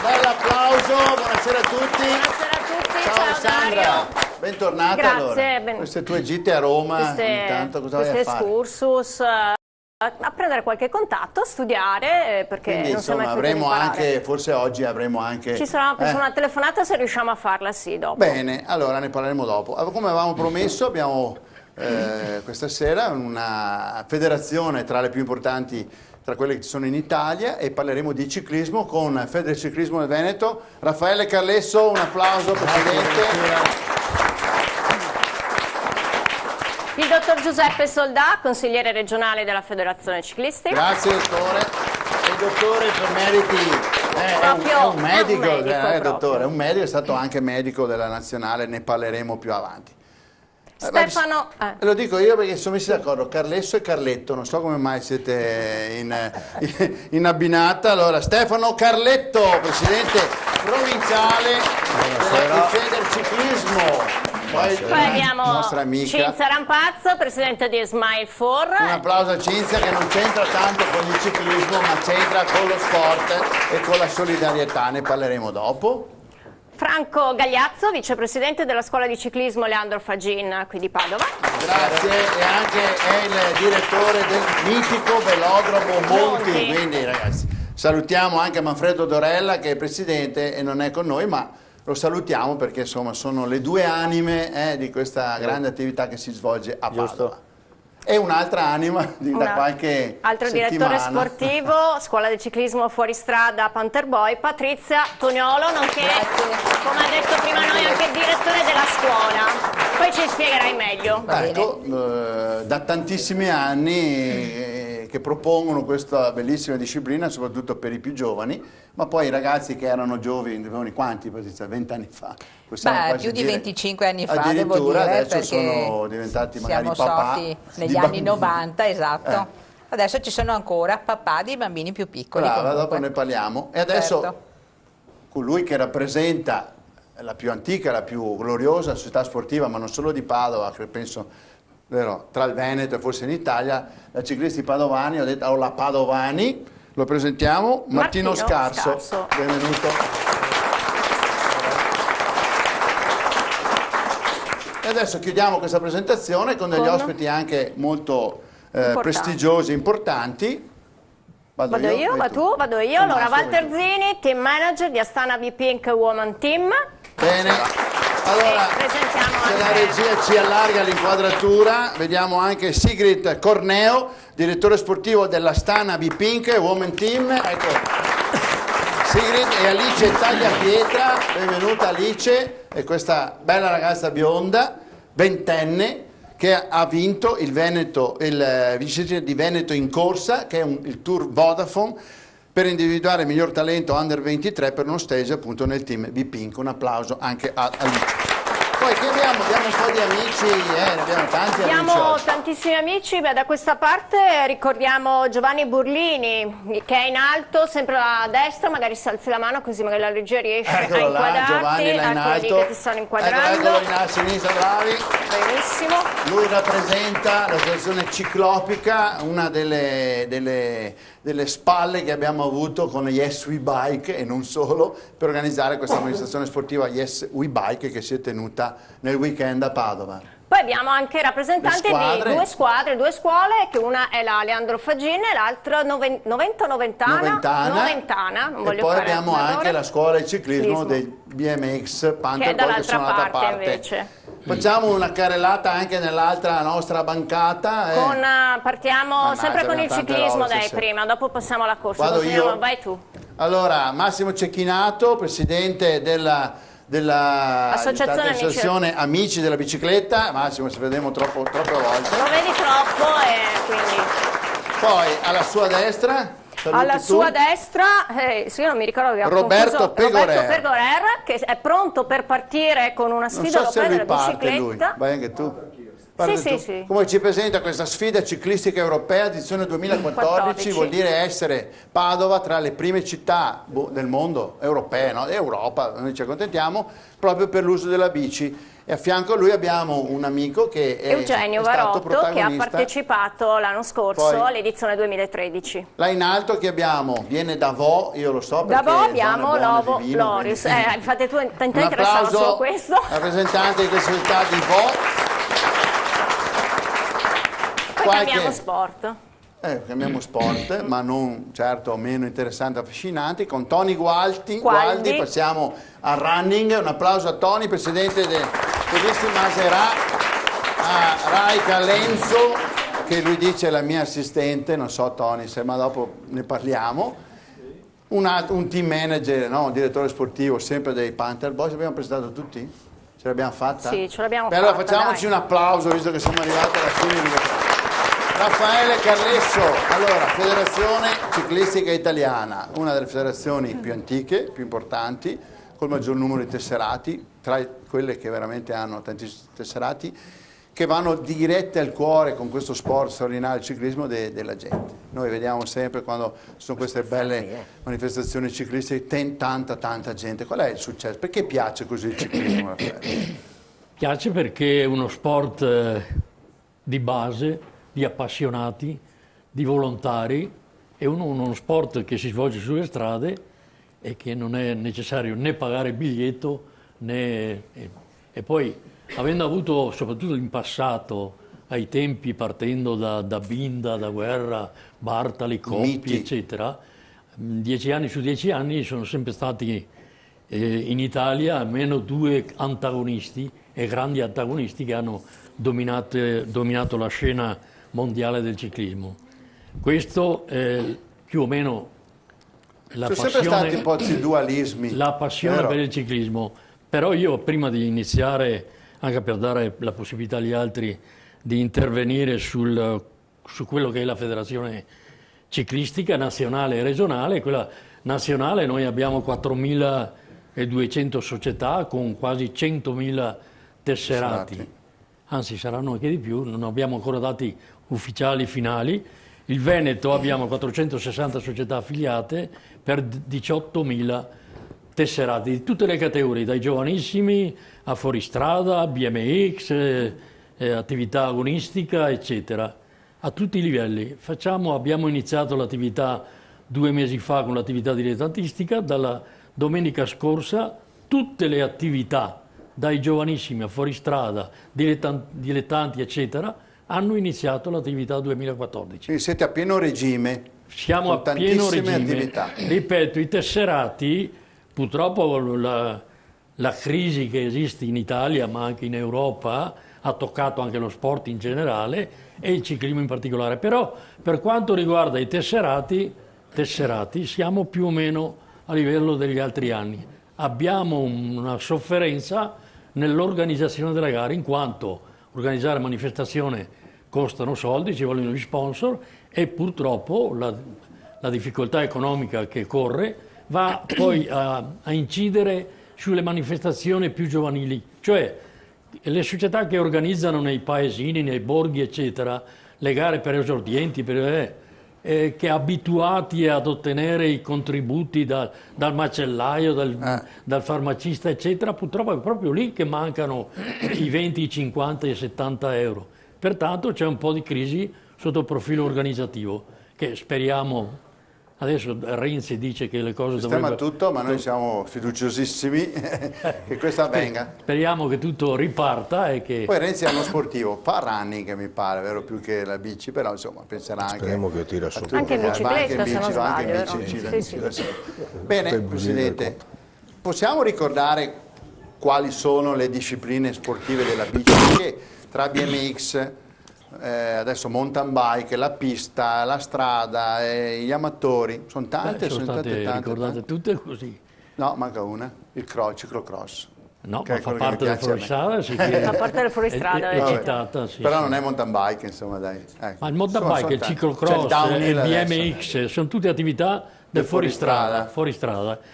Bell'applauso, buonasera a tutti. Buonasera a tutti, Ciao Sandra, Dario. bentornata. Grazie. Allora. Queste tue gite a Roma, intanto cosa vai a fare? Excursus, a prendere qualche contatto, a studiare, perché Quindi non siamo insomma mai avremo finiti di anche, forse oggi avremo anche... Ci sarà una telefonata se riusciamo a farla, sì, dopo. Bene, allora ne parleremo dopo. Come avevamo promesso abbiamo questa sera una federazione tra le più importanti, tra quelle che ci sono in Italia, e parleremo di ciclismo con Federciclismo del Veneto. Raffaele Carlesso, un applauso Presidente. Il dottor Giuseppe Soldà, consigliere regionale della Federazione Ciclisti. Grazie dottore. Il dottore per meriti è un medico, dottore, è un medico, è stato anche medico della nazionale, ne parleremo più avanti. Stefano... Lo dico io perché sono messi d'accordo, Carlesso e Carletto, non so come mai siete in abbinata. Allora, Stefano Carletto, presidente provinciale del Federciclismo. Poi abbiamo nostra amica Cinzia Rampazzo, presidente di Smile 4. Un applauso a Cinzia, che non c'entra tanto con il ciclismo, ma c'entra con lo sport e con la solidarietà, ne parleremo dopo. Franco Gagliazzo, vicepresidente della scuola di ciclismo Leandro Fagin, qui di Padova. Grazie, e anche è il direttore del mitico velodromo Monti. Quindi ragazzi, salutiamo anche Manfredo Dorella, che è presidente e non è con noi, ma lo salutiamo perché insomma sono le due anime di questa grande attività che si svolge a Padova. E un'altra anima da qualche altro settimana. Direttore sportivo, scuola di ciclismo fuoristrada Panterboy, Patrizia Toniolo, nonché, come ha detto prima noi, anche direttore della scuola. Poi ci spiegherai meglio. Ecco, da tantissimi anni che propongono questa bellissima disciplina, soprattutto per i più giovani, ma poi i ragazzi che erano giovani, quanti? 20 anni fa? Più di 25 anni fa, devo addirittura, dire, adesso sono diventati magari siamo papà sorti negli anni 90, esatto. Adesso ci sono ancora papà di bambini più piccoli. Brava, dopo ne parliamo. E adesso colui che rappresenta la più antica, la più gloriosa società sportiva, ma non solo di Padova, che penso tra il Veneto e forse in Italia, la Ciclisti Padovani, ho detto la Padovani, lo presentiamo, Martino Scarso. Benvenuto. E adesso chiudiamo questa presentazione con degli ospiti anche molto prestigiosi, importanti. Vado io? Vado io. Allora, Walter Zini, team manager di Astana B-Pink Woman Team. Bene. Allora, se la regia ci allarga l'inquadratura, vediamo anche Sigrid Corneo, direttore sportivo dell'Astana B-Pink Woman Team. Ecco, Sigrid, e Alice Tagliapietra, benvenuta Alice, e questa bella ragazza bionda, ventenne, che ha vinto il vincitore di Veneto in corsa, che è il Tour Vodafone, per individuare il miglior talento under 23 per uno stage appunto nel team B-Pink. Un applauso anche a Alice. Poi che abbiamo? Abbiamo un po' di amici, abbiamo tanti amici. Abbiamo tantissimi amici, da questa parte ricordiamo Giovanni Burlini, che è in alto, sempre a destra, magari si alzi la mano così magari la regia riesce a inquadrarti. Giovanni là in alto. Che ti stanno inquadrando. Eccolo in a sinistra, bravi. Benissimo. Lui rappresenta l'associazione ciclopica, una delle spalle che abbiamo avuto con Yes We Bike e non solo, per organizzare questa manifestazione sportiva Yes We Bike che si è tenuta nel weekend a Padova. Poi abbiamo anche rappresentanti di due scuole, che una è la Leandro Fagin e l'altra Noventana, non voglio e poi fare abbiamo anche la scuola di ciclismo del BMX Panterboy, che sono dall'altra parte invece. Facciamo una carrellata anche nell'altra nostra bancata. Partiamo sempre con il ciclismo, prima, dopo passiamo alla corsa. Vado io. Vai tu. Allora, Massimo Cecchinato, presidente dell'associazione Amici della Bicicletta. Massimo, ci vedremo troppe volte. Lo vedi troppo e quindi... Poi alla sua destra... Alla sua destra, io non mi ricordo che Roberto Pegorer, che è pronto per partire con una sfida, non so se lui della parte bicicletta. lui. Vai anche tu. Sì. Come ci presenta questa sfida ciclistica europea edizione 2014, vuol dire essere Padova tra le prime città del mondo, europee, no? Europa, noi ci accontentiamo, proprio per l'uso della bici. E a fianco a lui abbiamo un amico che è Eugenio stato Varotto, che ha partecipato l'anno scorso all'edizione 2013. Là in alto che abbiamo, viene da Vo, io lo so perché da Vo abbiamo Lobo Loris, infatti tu ti interessava solo questo. Rappresentante di questa città di Vo. Poi cambiamo sport. Cambiamo sport, ma non certo meno interessante e affascinanti, con Tony Gualdi. Passiamo al running. Un applauso a Tony, presidente del Rivista Maserà, a Raika Lenzo, che lui dice è la mia assistente, non so Tony, ma dopo ne parliamo. Un team manager, no? Un direttore sportivo, sempre dei Panther Boys. Abbiamo presentato tutti? Ce l'abbiamo fatta? Sì, ce l'abbiamo fatta. Allora facciamoci un applauso, visto che siamo arrivati alla fine. Raffaele Carlesso, allora, Federazione Ciclistica Italiana, una delle federazioni più antiche, più importanti, col maggior numero di tesserati, tra quelle che veramente hanno tantissimi tesserati, che vanno dirette al cuore con questo sport straordinario, il ciclismo, della gente. Noi vediamo sempre quando ci sono queste belle manifestazioni ciclistiche, tanta gente. Qual è il successo? Perché piace così il ciclismo, Raffaele? Piace perché è uno sport di base, di appassionati, di volontari, è uno sport che si svolge sulle strade e che non è necessario né pagare il biglietto e poi avendo avuto soprattutto in passato ai tempi partendo da Binda, da Guerra, Bartali, Coppi eccetera, 10 anni su 10 anni sono sempre stati in Italia almeno 2 antagonisti e grandi antagonisti che hanno dominato la scena mondiale del ciclismo. Questo è più o meno la passione, sono sempre stati un po' di dualismi. La passione per il ciclismo. Però io prima di iniziare, anche per dare la possibilità agli altri di intervenire su quello che è la federazione ciclistica nazionale e regionale, quella nazionale noi abbiamo 4.200 società con quasi 100.000 tesserati. Anzi saranno anche di più, non abbiamo ancora dati ufficiali finali. Il Veneto abbiamo 460 società affiliate per 18.000 tesserati di tutte le categorie, dai giovanissimi a fuoristrada, BMX, attività agonistica, eccetera, a tutti i livelli. Abbiamo iniziato l'attività 2 mesi fa con l'attività dilettantistica, dalla domenica scorsa tutte le attività, dai giovanissimi a fuoristrada, dilettanti, eccetera, hanno iniziato l'attività 2014. Quindi siete a pieno regime. Siamo a pieno regime. Attività. Ripeto, i tesserati, purtroppo la crisi che esiste in Italia, ma anche in Europa, ha toccato anche lo sport in generale e il ciclismo in particolare. Però per quanto riguarda i tesserati siamo più o meno a livello degli altri anni. Abbiamo una sofferenza nell'organizzazione della gara, in quanto organizzare manifestazione costano soldi, ci vogliono gli sponsor e purtroppo la difficoltà economica che corre va poi a incidere sulle manifestazioni più giovanili, cioè le società che organizzano nei paesini, nei borghi eccetera, le gare per esordienti, che abituati ad ottenere i contributi dal macellaio, dal farmacista eccetera, purtroppo è proprio lì che mancano i 20, i 50 e i 70 euro. Pertanto c'è un po' di crisi sotto il profilo organizzativo che speriamo, adesso Renzi dice che le cose dovrebbero... tutto, ma noi siamo fiduciosissimi che questo avvenga. Speriamo che tutto riparta e che... Poi Renzi è uno sportivo, fa running che mi pare, vero, più che la bici, però insomma penserà anche... Speriamo che tira su. Anche in bicicletta, se non sbaglio. Sì. Bene, Presidente, possiamo ricordare quali sono le discipline sportive della bici? Perché tra BMX... adesso mountain bike, la pista, la strada, gli amatori, sono tante, sono state ricordate tutte così. No, manca una, il ciclocross. No, ma fa parte del fuoristrada, fa parte del fuoristrada, è citata, sì, però sì. Non è mountain bike, insomma, dai. Ecco. Ma il mountain bike, il ciclocross, il BMX, sono tutte attività del fuoristrada,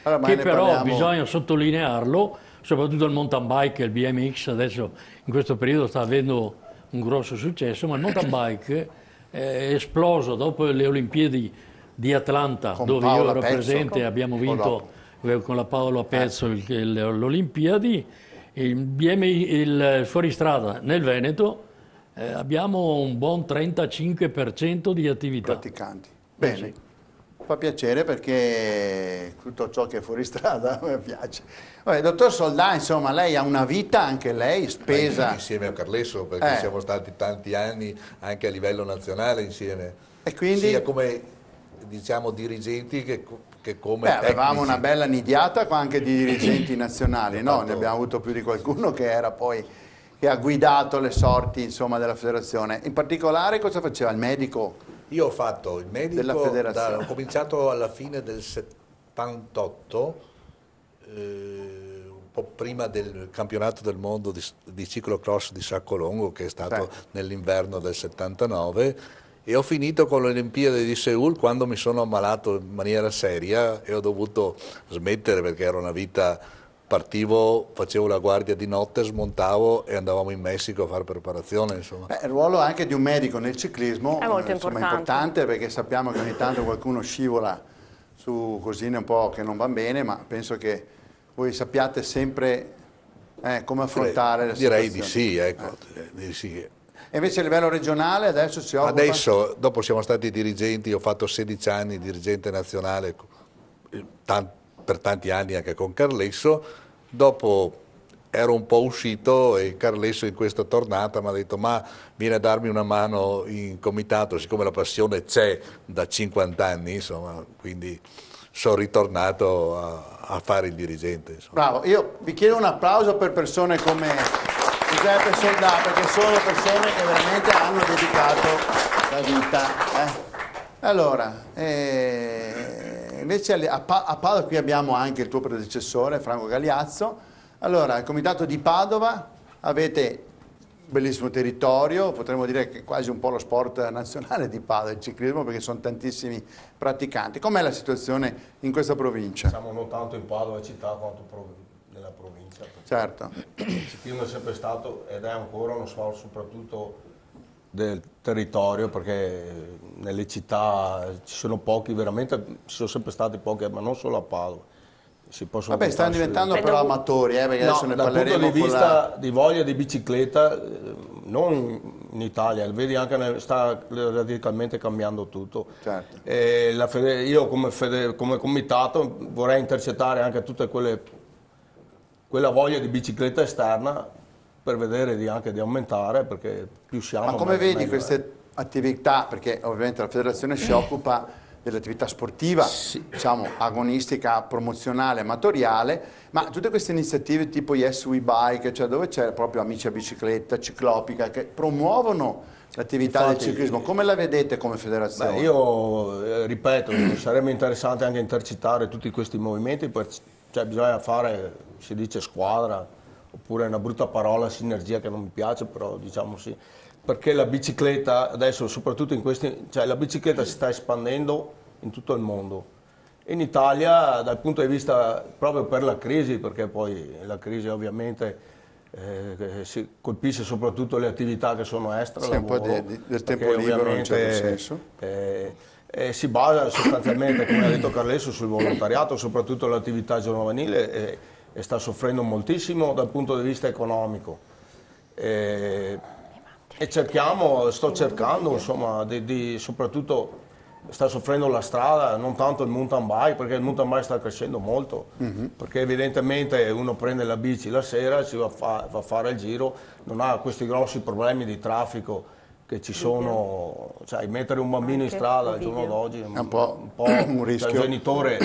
allora, che però bisogna sottolinearlo, soprattutto il mountain bike e il BMX adesso in questo periodo sta avendo un grosso successo, ma il mountain bike è esploso dopo le Olimpiadi di Atlanta, con dove Paola io ero Pezzo. presente, abbiamo vinto con la Paola Pezzo l'Olimpiadi. Il fuoristrada nel Veneto abbiamo un buon 35% di attività. Praticanti. Bene. Sì. Fa piacere perché tutto ciò che è fuori strada a me piace. Vabbè, dottor Soldà, insomma, lei ha una vita, anche lei, spesa. Insieme a Carlesso, perché siamo stati tanti anni anche a livello nazionale insieme. E quindi? Sia come, diciamo, dirigenti che come avevamo tecnici. una bella nidiata anche di dirigenti nazionali, no? Ne abbiamo avuto più di qualcuno che era poi che ha guidato le sorti, insomma, della federazione. In particolare cosa faceva il medico? Io ho fatto il medico, della federazione. ho cominciato alla fine del 78, un po' prima del campionato del mondo di ciclocross di Saccolongo, che è stato nell'inverno del 79, e ho finito con le Olimpiadi di Seul quando mi sono ammalato in maniera seria e ho dovuto smettere perché era una vita. Partivo, facevo la guardia di notte, smontavo e andavamo in Messico a fare preparazione. Insomma. Il ruolo anche di un medico nel ciclismo è molto importante perché sappiamo che ogni tanto qualcuno scivola su cosine un po' che non va bene, ma penso che voi sappiate sempre come affrontare le situazioni. Direi di sì, ecco. Di sì. E invece a livello regionale adesso si occupa? Adesso, dopo siamo stati dirigenti, ho fatto 16 anni dirigente nazionale, per tanti anni anche con Carlesso, dopo ero un po' uscito e Carlesso in questa tornata mi ha detto ma vieni a darmi una mano in comitato, siccome la passione c'è da 50 anni, insomma, quindi sono ritornato a fare il dirigente. Insomma. Bravo, io vi chiedo un applauso per persone come Giuseppe Soldà, perché sono persone che veramente hanno dedicato la vita. Allora, invece a Padova qui abbiamo anche il tuo predecessore, Franco Gagliazzo. Allora, il comitato di Padova, avete un bellissimo territorio, potremmo dire che è quasi un po' lo sport nazionale di Padova, il ciclismo, perché sono tantissimi praticanti. Com'è la situazione in questa provincia? Siamo non tanto in Padova città quanto nella provincia. Certo. Il ciclismo è sempre stato ed è ancora uno sport soprattutto del territorio, perché nelle città ci sono pochi, veramente ci sono sempre stati pochi, ma non solo a Padova. Vabbè, stanno diventando però amatori, perché adesso ne parleremo. Dal punto di vista di voglia di bicicletta, non in Italia, vedi anche sta radicalmente cambiando tutto. Certo. Io come comitato vorrei intercettare anche tutte quella voglia di bicicletta esterna per vedere anche di aumentare, perché più siamo. Ma come vedi queste attività, perché ovviamente la federazione si occupa dell'attività sportiva, diciamo agonistica, promozionale, amatoriale, ma tutte queste iniziative tipo Yes We Bike, cioè dove c'è proprio Amici a Bicicletta, Ciclopica, che promuovono l'attività del ciclismo, come la vedete come federazione? Io ripeto, sarebbe interessante anche intercettare tutti questi movimenti, cioè bisogna fare, si dice squadra, oppure una brutta parola, sinergia, che non mi piace, però diciamo sì. Perché la bicicletta adesso, soprattutto cioè la bicicletta si sta espandendo in tutto il mondo. In Italia, dal punto di vista proprio per la crisi, perché poi la crisi ovviamente si colpisce soprattutto le attività che sono extra, sì, lavoro, un po' del tempo libero in un certo senso. Si basa sostanzialmente, come ha detto Carlesso, sul volontariato, soprattutto l'attività giovanile, e sta soffrendo moltissimo dal punto di vista economico. E sto cercando, insomma, soprattutto sta soffrendo la strada, non tanto il mountain bike, perché il mountain bike sta crescendo molto, perché evidentemente uno prende la bici la sera, si va a fare il giro, non ha questi grossi problemi di traffico che ci sono, cioè mettere un bambino in strada al giorno d'oggi è un po' un rischio. Cioè, genitore,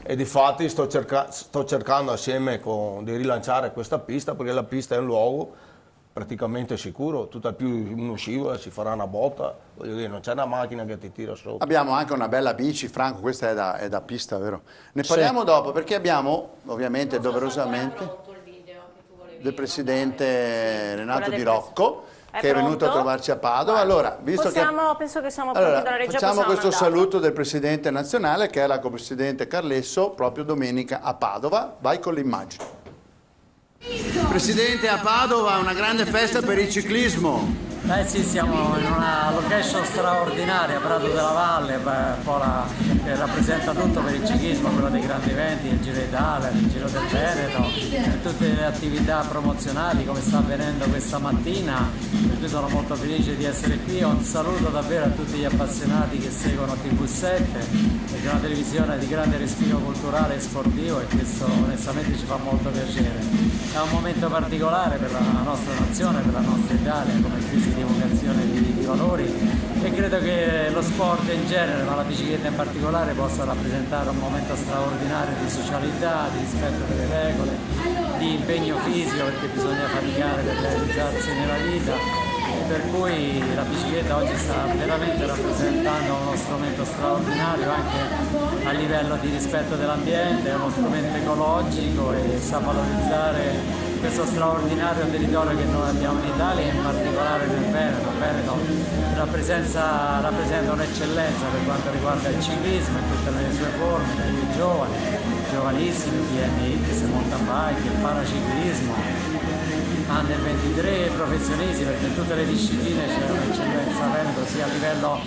e difatti sto cercando assieme di rilanciare questa pista, perché la pista è un luogo praticamente sicuro, tutto più uno scivola, si farà una botta, voglio dire, non c'è una macchina che ti tira sopra. Abbiamo anche una bella bici, Franco, questa è da pista, vero? Ne parliamo dopo, perché abbiamo ovviamente doverosamente del presidente Renato Di Rocco, che è venuto a trovarci a Padova. Allora, visto penso che siamo pronti dalla regia, facciamo questo saluto del presidente nazionale, che è la copresidente Carlesso, proprio domenica a Padova. Vai con l'immagine. Presidente, a Padova una grande festa per il ciclismo. Sì, siamo in una location straordinaria, Prato della Valle, un po' che rappresenta tutto per il ciclismo, quello dei grandi eventi, il Giro d'Italia, il Giro del Veneto, tutte le attività promozionali come sta avvenendo questa mattina, per cui sono molto felice di essere qui. Un saluto davvero a tutti gli appassionati che seguono TV7, che è una televisione di grande respiro culturale e sportivo, e questo onestamente ci fa molto piacere. È un momento particolare per la nostra nazione, per la nostra Italia, come crisi di vocazione di valori, e credo che lo sport in genere, ma la bicicletta in particolare, possa rappresentare un momento straordinario di socialità, di rispetto delle regole, di impegno fisico, perché bisogna faticare per realizzarsi nella vita, e per cui la bicicletta oggi sta veramente rappresentando uno strumento straordinario anche a livello di rispetto dell'ambiente, è uno strumento ecologico e sa valorizzare questo straordinario territorio che noi abbiamo in Italia, e in particolare nel Veneto. Il Veneto rappresenta un'eccellenza per quanto riguarda il ciclismo in tutte le sue forme, dai più giovani, giovanissimi, BMX, mountain bike, il paraciclismo, under 23 professionisti, perché in tutte le discipline c'è un'eccellenza Veneto, sia a livello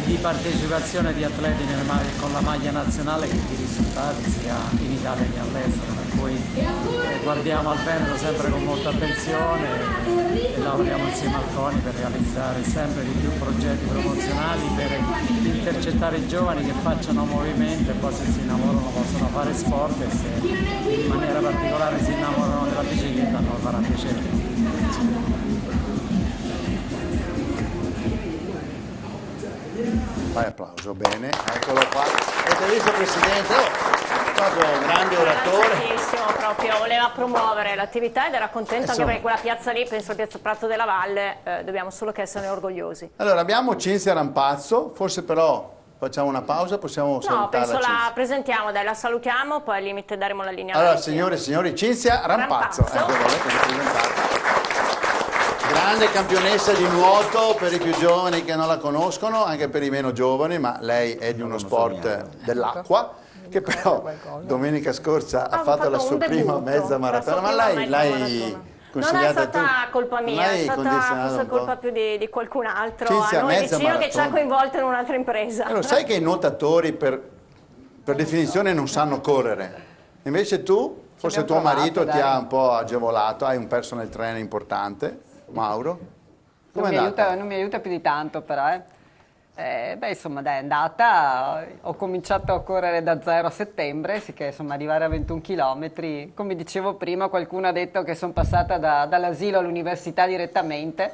di partecipazione di atleti con la maglia nazionale che di risultati sia in Italia che all'estero, per cui guardiamo al Veneto sempre con molta attenzione e lavoriamo insieme al CONI per realizzare sempre di più progetti promozionali per intercettare i giovani che facciano movimento, e poi se si innamorano possono fare sport, e se in maniera particolare si innamorano della bicicletta non farà piacere. Fai applauso, bene, eccolo qua. Avete visto, Presidente? Proprio un grande oratore. Proprio voleva promuovere l'attività ed era contento anche perché quella piazza lì, penso piazza Prato della Valle, dobbiamo solo che esserne orgogliosi. Allora, abbiamo Cinzia Rampazzo, forse però facciamo una pausa, possiamo salutarla. No, penso Cinzia. la presentiamo, dai, la salutiamo, poi al limite daremo la linea. Allora, signore e signori, Cinzia Rampazzo. Ecco, volete presentare. Grande campionessa di nuoto per i più giovani che non la conoscono, anche per i meno giovani, ma lei è di uno sport dell'acqua, che però domenica scorsa ha fatto la sua prima mezza maratona. Ma lei non è stata colpa mia, è stata forse colpa più di qualcun altro Cinzia, a noi vicino maratona, che ci ha coinvolto in un'altra impresa. Lo sai che i nuotatori per definizione non sanno correre, invece tu, forse tuo marito ti ha un po' agevolato, hai un personal trainer importante. Mauro? Non mi aiuta più di tanto, però. Insomma, dai, è andata. Ho cominciato a correre da 0 a settembre, sì, che insomma arrivare a 21 km. Come dicevo prima, qualcuno ha detto che sono passata dall'asilo all'università direttamente.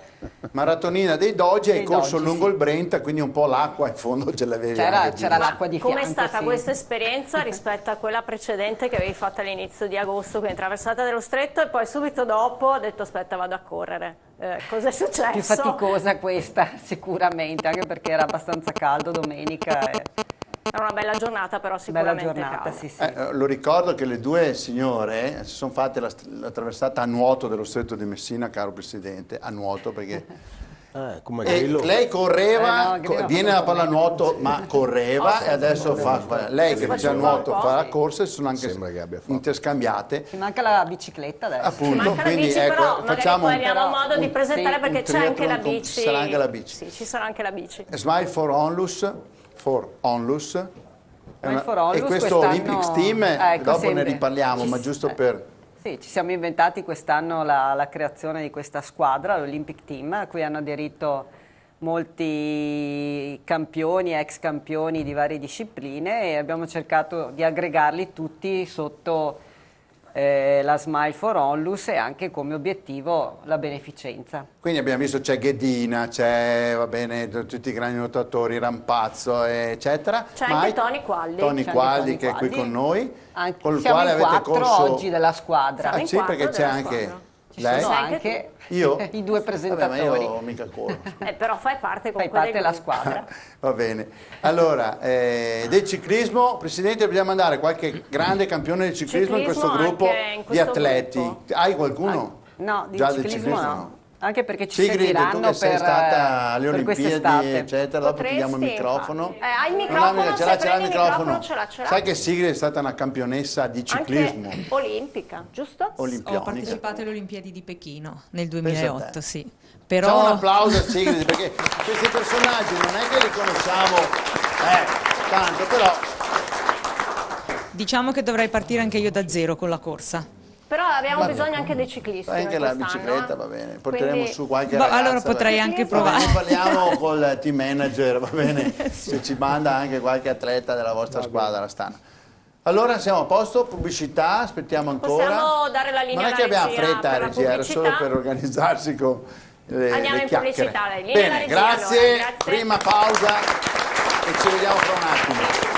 Maratonina dei Dogi, hai corso lungo il Brenta, quindi un po' l'acqua in fondo ce l'avevi. C'era l'acqua di fianco. Com'è stata sì. questa esperienza rispetto a quella precedente che avevi fatto all'inizio di agosto, quindi traversata dello stretto, e poi subito dopo ho detto aspetta, vado a correre. Cos'è successo? Più faticosa questa sicuramente, anche perché era abbastanza caldo domenica. Era una bella giornata, però sicuramente bella giornata, calda. sì. Lo ricordo che le due signore si sono fatte la traversata a nuoto dello Stretto di Messina, caro Presidente, a nuoto, perché come lei correva, no, viene a pallanuoto, ma correva, e adesso fa lei che faceva nuoto fa la corsa, e sono anche interscambiate. Ci manca la bicicletta adesso. Appunto, Manca quindi la bici, ecco, però facciamo magari poi abbiamo modo di presentare, perché un c'è anche la triathlon, bici. sarà anche la bici. Sì, ci sarà anche la bici. Smile for Onlus, e questo quest'anno- Olympics Team, dopo sempre. ne riparliamo, ma giusto per... Sì, ci siamo inventati quest'anno la creazione di questa squadra, l'Olympic Team, a cui hanno aderito molti campioni, ex campioni di varie discipline, e abbiamo cercato di aggregarli tutti sotto la Smile for Onlus, e anche come obiettivo la beneficenza. Quindi abbiamo visto c'è Ghedina, c'è tutti i grandi nuotatori, Rampazzo, eccetera. C'è anche Tony Qualdi. Tony Qualdi che è qui con noi, con il Siamo quale in avete 4 corso... oggi della squadra. Siamo in sì, 4 perché c'è della anche squadra. Ci lei. sono Sei anche Io? i due presentatori. Vabbè, ma io mica corro. Però fai parte comunque Fai parte del della gruppo. squadra. Va bene. Allora, del ciclismo, Presidente, dobbiamo mandare qualche grande campione del ciclismo in questo Ciclismo gruppo anche in di questo atleti. gruppo. Hai qualcuno? No, di Già del ciclismo no. no? Anche perché ci Sigrid, tu seguiranno che sei stata alle per Olimpiadi, quest'estate. eccetera, dopo ti diamo il microfono. Hai il microfono, ce se l'ha prendi il il microfono. ce l'ha. Sai che Sigrid è stata una campionessa di ciclismo Anche olimpica, giusto? olimpionica. Ho partecipato alle Olimpiadi di Pechino nel Pensa a 2008, te. sì. Facciamo un Però applauso a Sigrid, perché questi personaggi non è che li conosciamo tanto, però diciamo che dovrei partire anche io da zero con la corsa. Però abbiamo bisogno anche dei ciclisti. anche noi la quest'anno, bicicletta va bene, porteremo Quindi- su qualche Boh, ragazza. allora potrei anche Va bene, provare. ne parliamo col team manager, va bene, se ci manda anche qualche atleta della vostra squadra alla Stana. Allora siamo a posto, pubblicità, aspettiamo ancora. Possiamo dare la linea Non è alla che abbiamo regia fretta per la regia, era solo pubblicità? per organizzarsi con Andiamo le in chiacchiere. pubblicità, la linea alla Bene, regia, grazie, allora, grazie. prima pausa e ci vediamo fra un attimo.